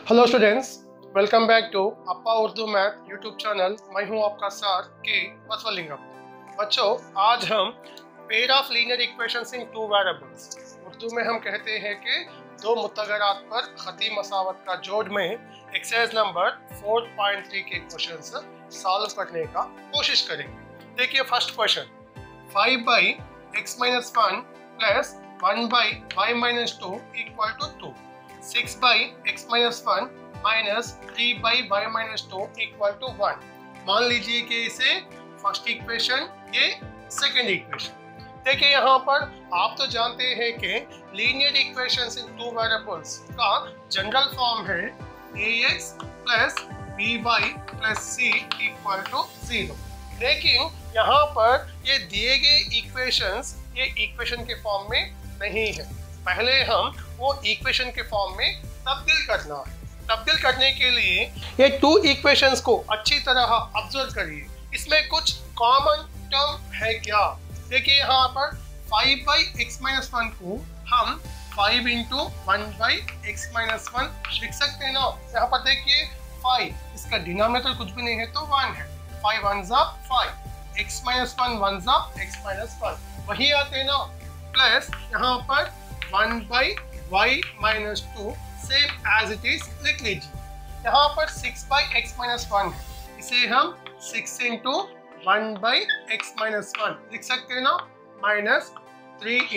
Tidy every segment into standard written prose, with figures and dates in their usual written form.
Hello students, welcome back to Appa Urdu math YouTube channel. मैं हूं आपका सर के बसवलिंगम। बच्चों, आज हम pair of linear equations in two variables, Urdu में हम कहते हैं कि दो मुतगरात पर खती मसावत का जोड़ में एक्सरसाइज नंबर 4.3 के क्वेश्चंस सॉल्व करने का कोशिश करेंगे। देखिए first question, 5/x-1 plus 1/y-2 equal to 2, 6/x-1 minus 3/y-2 equal to 1। मान लीजिए कि इसे फर्स्ट इक्वेशन, ये सेकेंड इक्वेशन। देखिए यहाँ पर आप तो जानते हैं कि linear equations in two variables का जनरल फॉर्म है ax plus by plus c equal to 0। लेकिन यहाँ पर ये दिए गए इक्वेशंस ये इक्वेशन के फॉर्म में नहीं है। पहले हम वो इक्वेशन के फॉर्म में तब्दील करना है। तब्दील करने के लिए ये टू इक्वेशंस को अच्छी तरह ऑब्जर्व करिए, इसमें कुछ कॉमन टर्म है क्या। देखिए यहाँ पर 5/x-1 को हम 5 × 1/x-1 लिख सकते हैं ना। यहाँ पर देखिए 5, इसका डिनोमिनेटर कुछ भी नहीं है तो 1 है। 5 1 5, x-1 1 x-1 वही आते हैं ना। प्लस यहाँ पर 1/y-2 same as it is लिख लीजिए। यहाँ पर 6/x-1 है, इसे हम 6 × 1/x-1 लिख सकते हैं ना। Minus 3 ×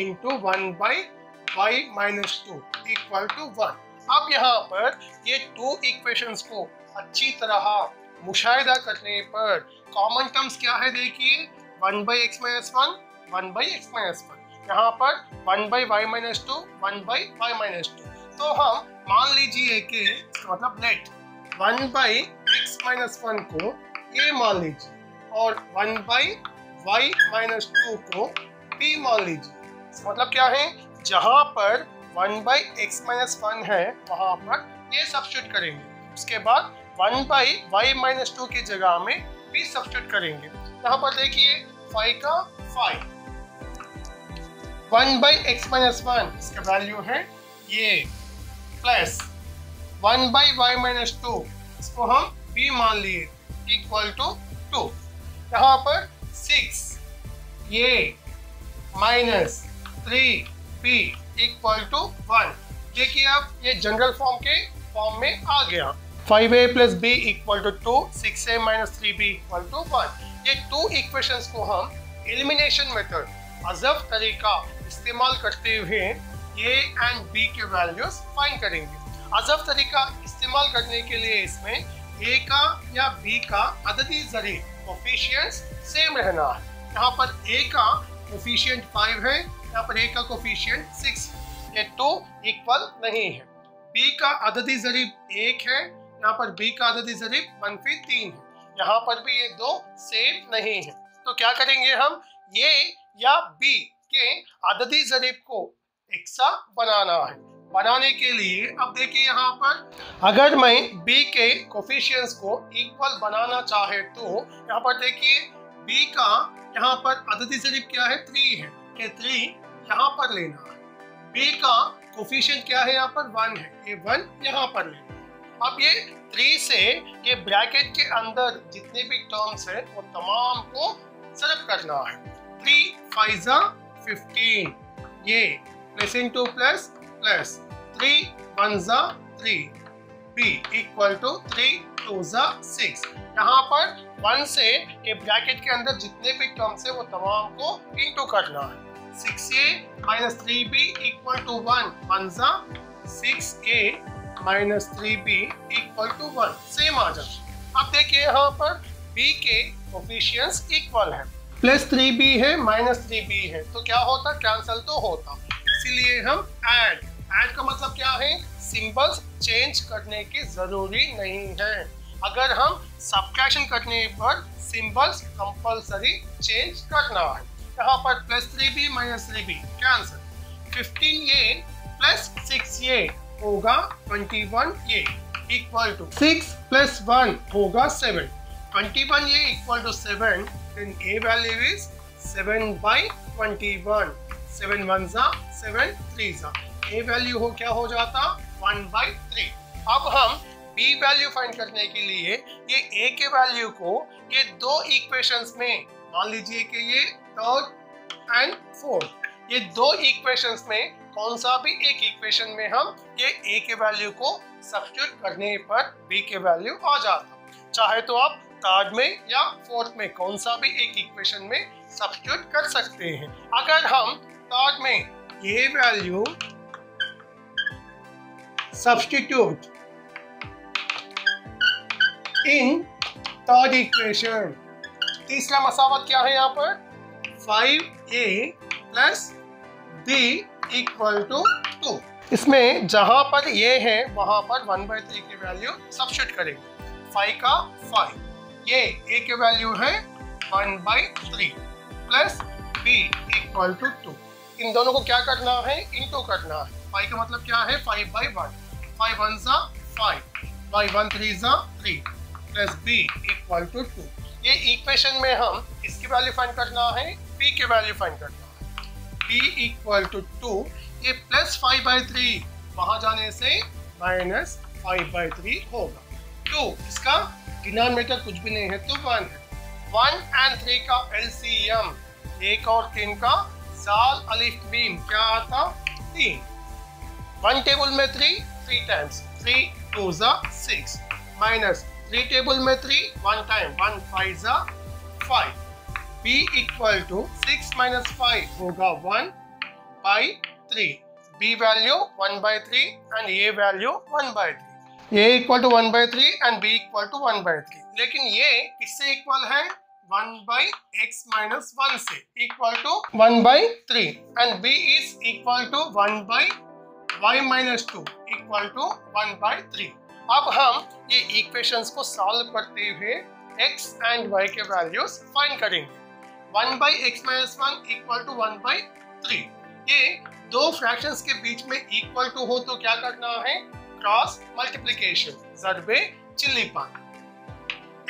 1/y-2 equal to 1। अब यहाँ पर ये टू इक्वेशंस को अच्छी तरह मुशाहिदा करने पर कॉमन टर्म्स क्या है, देखिए 1/x-1 1/x-1, यहाँ पर 1/y-2 1/y-2। तो हम मान लीजिए कि मतलब लेट 1/x-1 को a मान लीजिए और 1/y-2 को b मान लीजिए। मतलब क्या है, जहाँ पर 1/x-1 है वहाँ पर ये सब्स्टिट्यूट करेंगे। उसके बाद 1/y-2 की जगह में b सब्स्टिट्यूट करेंगे। यहाँ पर देखिए 5 का 5, 1/x-1 इसका वैल्यू है ये, प्लस 1/y-2 इसको हम b मान लिए इक्वल टू 2। यहाँ पर 6 ये माइनस 3b इक्वल टू 1। देखिए अब ये जनरल फॉर्म में आ गया। 5a plus b equal to 2, 6a minus 3b equal to 1। ये टू इक्वेशंस को हम एलिमिनेशन मेथड अज़फ तरीका इस्तेमाल करते हुए a एंड b के वैल्यूज फाइंड करेंगे। अज़फ तरीका इस्तेमाल करने के लिए इसमें a का या b का अददी ज़रीब कोफिशिएंट्स सेम रहना है। यहाँ पर a का कोफिशिएंट 5 है, यहाँ पर a का कोफिशिएंट 6, ये 2 इक्वल नहीं है। b का अददी ज़रीब 1 है, यहाँ पर b का अददी ज़रीब -3 है। यहाँ पर भी ये दो सेम नहीं है। तो क्या करेंगे हम, ये या b के अददी ज़रीब को एक्सा बनाना है। बनाने के लिए अब देखिए यहाँ पर अगर मैं b के कोफिशिएंट्स को इक्वल बनाना चाहे तो यहाँ पर देखिए b का यहाँ पर अददी ज़रीब क्या है, 3 है, कि 3 यहाँ पर लेना है। b का कोफिशिएंट क्या है, यहाँ पर 1 है, ये 1 यहाँ पर लेना है। अब ये 3 से ये ब्रैकेट के अंदर जितने भी टर्म्स है वो तमाम को ज़रब करना है। 3 5 15, ये plus into plus plus 3 1 3, b equal to 3 2 6। यहाँ पर 1 से के ब्रैकेट के अंदर जितने भी टर्म्स है वो तमाम को इंटू करना है। 6a minus 3b equal to 1, 1 6a minus 3b equal to 1 same आ जाता। अब देखिए यहाँ पर b के कोफिशिएंट्स इक्वल है, प्लस 3b है माइनस 3b है, तो क्या होता, कैंसल तो होता। इसीलिए हम ऐड का मतलब क्या है, सिंबल्स चेंज करने की जरूरी नहीं है। अगर हम सब्ट्रैक्शन करने पर सिंबल्स कंपल्सरी चेंज करना है। यहाँ पर plus 3b minus 3b cancel, 15a plus 6a होगा 21a इक्वल टू 6 प्लस 1 होगा 7, 21a equal to 7, then a value is 7/21, 7 1 7 3 a value हो क्या हो जाता 1/3। अब हम b वैल्यू फाइंड करने के लिए ये a के वैल्यू को ये दो इक्वेशंस में, मान लीजिए कि ये थर्ड एंड फोर्थ, ये दो इक्वेशंस में कौन सा भी एक इक्वेशन में हम ये a के वैल्यू को सब्स्टिट्यूट करने पर b के वैल्यू आ जाता। चाहे तो आप थर्ड में या फोर्थ में कौन सा भी एक इक्वेशन में सब्स्टिट्यूट कर सकते हैं। अगर हम थर्ड में ये value substitute in third equation, तीसरा मसावत क्या है यहाँ पर 5a plus b equal to 2। इसमें जहां पर ये है वहां पर 1/3 की वैल्यू सब्स्टिट्यूट करेंगे। 5 का 5, ये a के वैल्यू है 1/3 प्लस b इक्वल टू 2। इन दोनों को क्या करना है, इनटू करना है। 5 का मतलब क्या है 5/1, 5 1 सा 5, 5 1 3 सा 3 प्लस b इक्वल टू 2। ये इक्वेशन में हम इसकी वैल्यू फाइंड करना है, b के वैल्यू फाइंड करना है। b इक्वल टू 2, ये प्लस 5/3 वहां जाने से माइनस 5/3 होगा। 2 इसका डिनोमिनेटर कुछ भी नहीं है तो 1 है। 1 और 3 का एलसीएम, 1 और 3 का साल अलिफ मीम क्या आता 3। 1 टेबल में 3 टाइम्स, 3 2 ज़ा 6 माइनस 3 टेबल में 3 1 टाइम, 1 5 ज़ा 5। b इक्वल टू 6 माइनस 5 होगा 1/3। b वैल्यू 1/3 एंड ये वैल्यू 1/3। ये equal to 1/3 and b equal to 1/3। लेकिन ये किससे इक्वल है 1/x माइनस 1 से equal to 1/3 and b is equal to 1/y minus 2 equal to 1/3। अब हम ये इक्वेशंस को सॉल्व करते हुए x एंड y के वैल्यूज फाइंड करेंगे। 1/x minus 1 equal to 1/3। ये दो फ्रैक्शंस के बीच में इक्वल टू हो तो क्या करना है, क्रॉस मल्टीप्लिकेशन, ज़रबे चिल्ली पान।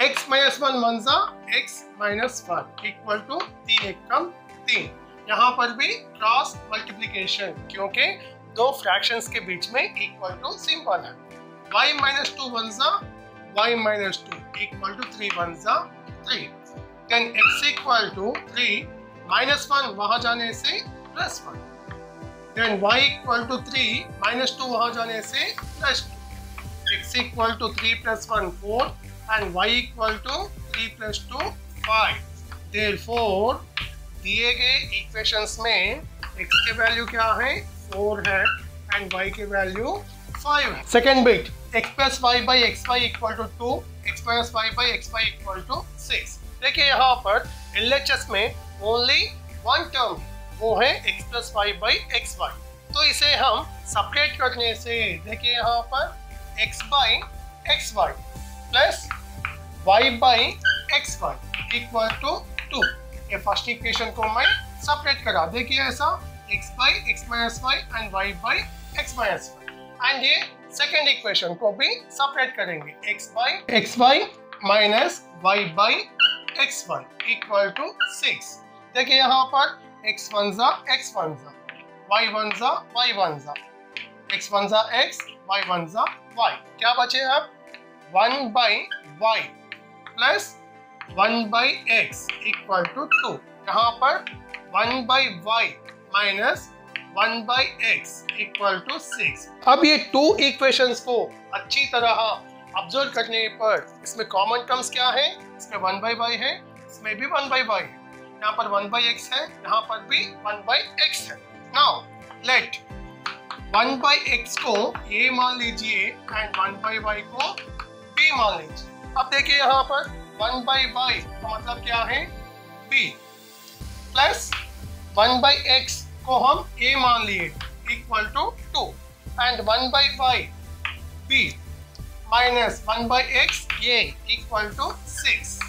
x माइनस 1 1 ज़ा x माइनस 1 इक्वल टू 3 1 कम 3। यहाँ पर भी क्रॉस मल्टीप्लिकेशन, क्योंकि दो फ्रैक्शंस के बीच में इक्वल टू सिंपल है। y माइनस 2 1 ज़ा y माइनस 2 इक्वल टू 3 1 ज़ा 3। then x equal to 3 minus 1 वहां जाने से plus 1। then y equal to 3 minus 2 वहां जाने से plus 2। x equal to 3 plus 1 4 and y equal to 3 plus 2 5। therefore दिए गए इक्वेशंस में x के वैल्यू क्या है 4 है एंड y के वैल्यू 5 है। Second bit x plus y by x y equal to 2, x minus y by x y equal to 6। देखिए यहाँ पर LHS में ओनली वन टर्म है, वो है x plus y by x y. तो इसे हम सेपरेट करने से देखिए यहाँ पर x by x y plus y by x y equal to 2। ये फर्स्ट इक्वेशन को मैं सेपरेट करा, देखिए ऐसा x by x minus y and y by x minus y. And ये सेकेंड इक्वेशन को भी सेपरेट करेंगे, x by minus y by x1 equal to 6। देखिए यहाँ पर x1 ज़ा x1 ज़ा, y1 ज़ा y1 ज़ा, x1 ज़ा x, y1 ज़ा y। क्या बचे अब 1/y plus 1/x equal to 2। यहाँ पर 1/y minus 1/x equal to 6। अब ये टू इक्वेशंस को अच्छी तरह ऑब्जर्व करने पर इसमें कॉमन टर्म्स क्या है, इसमें 1/y है, इसमें भी 1/y है, यहाँ पर 1/x है, यहाँ पर भी 1/x है। नाउ लेट 1/x को a मान लीजिए एंड 1/y को b मान लीजिए। अब देखिए यहाँ पर 1/y का मतलब क्या है b प्लस 1/x को हम a मान लिए equal to 2 and 1/y b minus 1/x a equal to 6।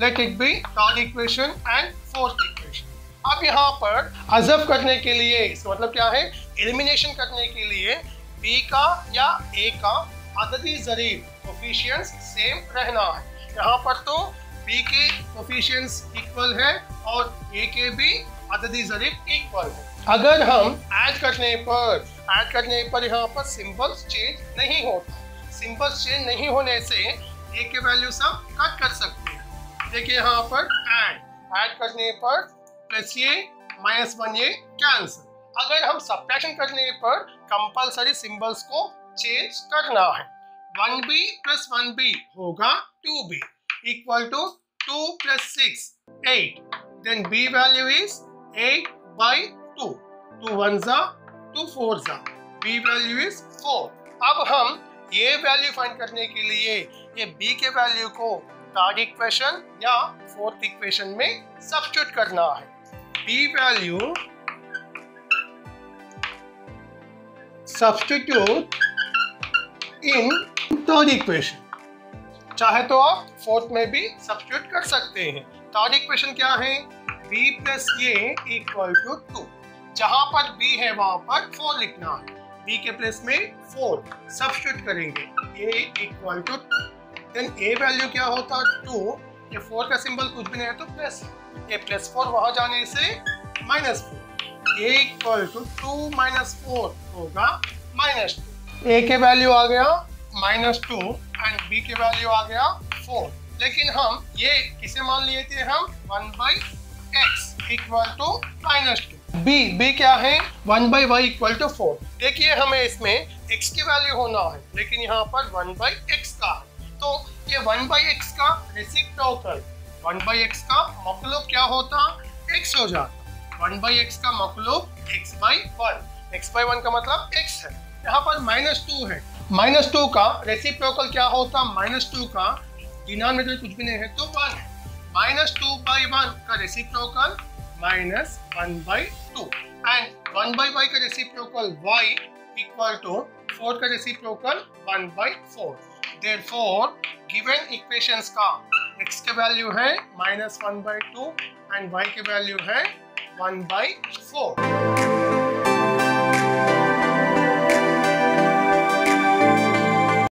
Let it be third equation and fourth equation. अब यहाँ पर अज़फ करने के लिए, इसका मतलब क्या है, एलिमिनेशन करने के लिए b का या a का अददी ज़रीब कोफिशिएंट्स सेम रहना है। यहाँ पर तो b के कोफिशिएंट्स इक्वल है और a के भी अददी ज़रीब इक्वल है। अगर हम ऐड करने पर यहाँ पर सिंबल्स चेंज नहीं होता। सिंबल्स चेंज नहीं होने से ए के वैल्यू सब कट कर सकते हैं। देखिए यहाँ पर ऐड करने पर प्लस ये माइनस 1 ये कैंसिल। अगर हम सब्ट्रैक्शन करने पर कंपलसरी सिंबल्स को चेंज करना है। 1b प्लस 1b होगा 2b equal to 2 plus 6 8। Then b value is 8 by 2। 2 1 जा 2 4 जा, b वैल्यू इज 4। अब हम ये वैल्यू फाइंड करने के लिए ये b के वैल्यू को थर्ड इक्वेशन या फोर्थ इक्वेशन में सब्स्टिट्यूट करना है। b value substitute in third equation. चाहे तो आप फोर्थ में भी सब्स्टिट्यूट कर सकते हैं। थर्ड इक्वेशन क्या है? b plus a equal to 2। जहां पर b है वहां पर 4 लिखना है। b के प्लेस में 4 सब्स्टिट्यूट करेंगे। a equal to, then a value क्या होता? 2। ये 4 का सिंबल कुछ भी नहीं है तो प्लस है। ये प्लस 4 वहां जाने से minus 4। a equal to 2 minus 4 होगा माइनस 2। a के वैल्यू आ गया माइनस 2 एंड b के वैल्यू आ गया 4। लेकिन हम ये किसे मान लिए थे? हम 1 by x equal to minus 2। b क्या है? 1 बाई y इक्वल टू 4। देखिए हमें इसमें x की वैल्यू होना है, लेकिन यहाँ पर 1 बाई x का है। तो ये 1 बाई x का रेसिप्रोकल, 1 बाई x का मकलूब क्या होता? x हो जाता। 1 बाई x का मकलूब x बाई 1। x बाई 1 का मतलब x है। यहाँ पर माइनस 2 है। माइनस 2 का रेसिप्रोकल क्या होता? माइनस 2 का डिनोमिनेटर कुछ भी नहीं है तो 1 है। माइनस 2 बाई 1 का reciprocal minus 1 by 2 and 1 by y का रेसिप्रोकल y इक्वल टू 4 का reciprocal 1 by 4। Therefore given equations का x के वैल्यू है माइनस 1 बाई 2 एंड y के वैल्यू है 1 बाई 4।